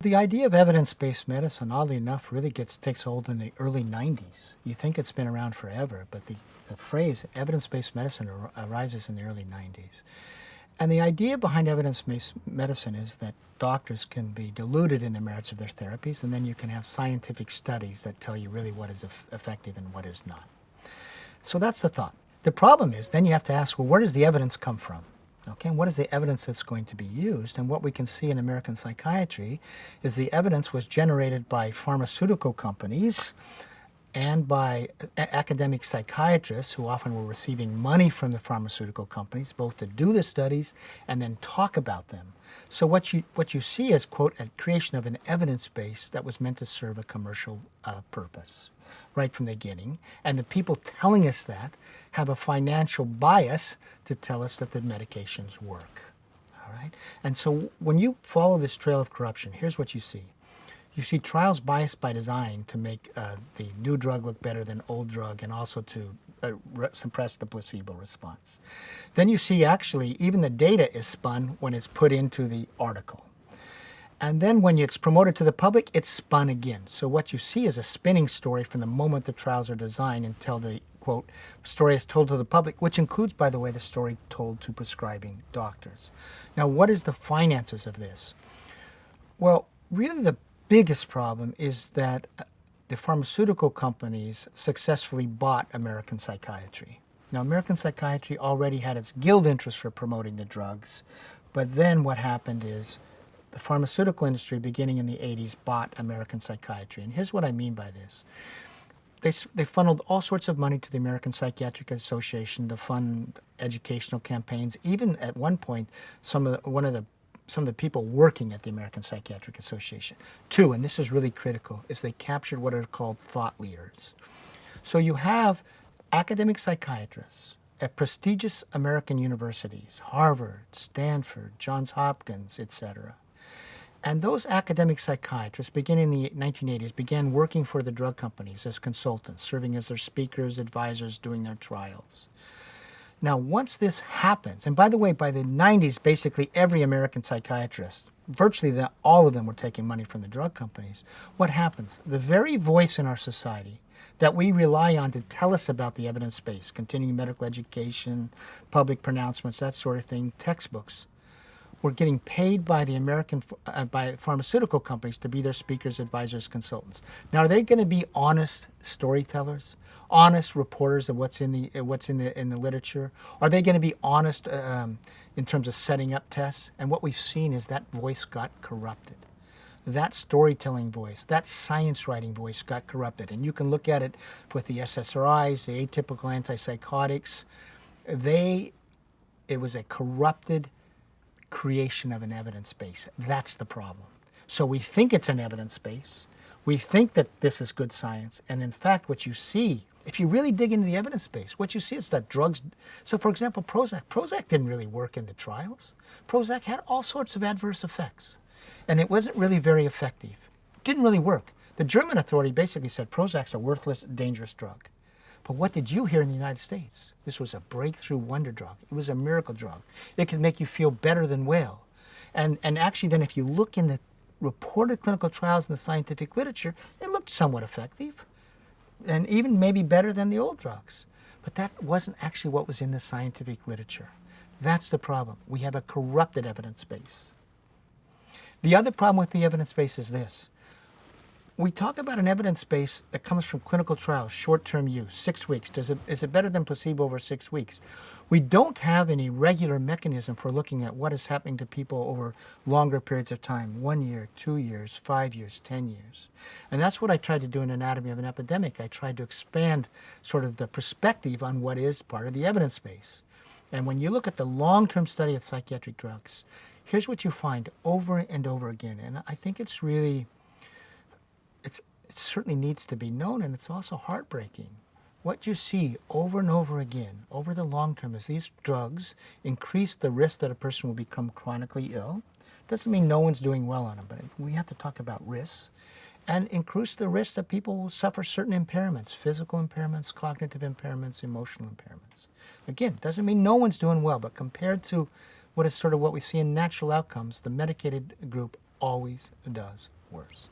The idea of evidence-based medicine, oddly enough, really takes hold in the early 90s. You think it's been around forever, but the phrase evidence-based medicine arises in the early 90s. And the idea behind evidence-based medicine is that doctors can be deluded in the merits of their therapies, and then you can have scientific studies that tell you really what is effective and what is not. So that's the thought. The problem is then you have to ask, well, where does the evidence come from? Okay, and what is the evidence that's going to be used? And what we can see in American psychiatry is the evidence was generated by pharmaceutical companies and by academic psychiatrists who often were receiving money from the pharmaceutical companies, both to do the studies and then talk about them. So what you see is, quote, a creation of an evidence base that was meant to serve a commercial purpose right from the beginning. And the people telling us that have a financial bias to tell us that the medications work. All right? And so when you follow this trail of corruption, here's what you see. You see trials biased by design to make the new drug look better than old drug and also to suppress the placebo response. Then you see actually even the data is spun when it's put into the article. And then when it's promoted to the public, it's spun again. So what you see is a spinning story from the moment the trials are designed until the, quote, story is told to the public, which includes, by the way, the story told to prescribing doctors. Now, what is the finances of this? Well, really the biggest problem is that the pharmaceutical companies successfully bought American psychiatry. Now, American psychiatry already had its guild interest for promoting the drugs, but then what happened is the pharmaceutical industry, beginning in the 80s, bought American psychiatry. And here's what I mean by this. They funneled all sorts of money to the American Psychiatric Association to fund educational campaigns. Even at one point, some of the people working at the American Psychiatric Association. Two, and this is really critical, is they captured what are called thought leaders. So you have academic psychiatrists at prestigious American universities, Harvard, Stanford, Johns Hopkins, etc. And those academic psychiatrists, beginning in the 1980s, began working for the drug companies as consultants, serving as their speakers, advisors, doing their trials. Now, once this happens, and by the way, by the 90s, basically every American psychiatrist, virtually all of them were taking money from the drug companies. What happens? The very voice in our society that we rely on to tell us about the evidence base, continuing medical education, public pronouncements, that sort of thing, textbooks, were getting paid by the by pharmaceutical companies to be their speakers, advisors, consultants. Now, are they going to be honest storytellers, honest reporters of what's in the literature? Are they going to be honest in terms of setting up tests? And what we've seen is that voice got corrupted. That storytelling voice, that science writing voice got corrupted. And you can look at it with the SSRIs, the atypical antipsychotics. It was a corrupted creation of an evidence base. That's the problem. So we think it's an evidence base. We think that this is good science. And in fact, what you see, if you really dig into the evidence base, what you see is that drugs, so for example, Prozac didn't really work in the trials. Prozac had all sorts of adverse effects. And it wasn't really very effective. It didn't really work. The German authority basically said Prozac's a worthless, dangerous drug. But what did you hear in the United States? This was a breakthrough wonder drug. It was a miracle drug. It could make you feel better than well. And actually then if you look in the reported clinical trials in the scientific literature, it looked somewhat effective and even maybe better than the old drugs. But that wasn't actually what was in the scientific literature. That's the problem. We have a corrupted evidence base. The other problem with the evidence base is this. We talk about an evidence base that comes from clinical trials, short-term use, 6 weeks. Is it better than placebo over 6 weeks? We don't have any regular mechanism for looking at what is happening to people over longer periods of time, 1 year, 2 years, 5 years, 10 years. And that's what I tried to do in Anatomy of an Epidemic. I tried to expand sort of the perspective on what is part of the evidence base. And when you look at the long-term study of psychiatric drugs, here's what you find over and over again. And I think it's really, it certainly needs to be known, and it's also heartbreaking. What you see over and over again, over the long term, is these drugs increase the risk that a person will become chronically ill. Doesn't mean no one's doing well on them, but we have to talk about risks. And increase the risk that people will suffer certain impairments, physical impairments, cognitive impairments, emotional impairments. Again, doesn't mean no one's doing well, but compared to what is sort of what we see in natural outcomes, the medicated group always does worse.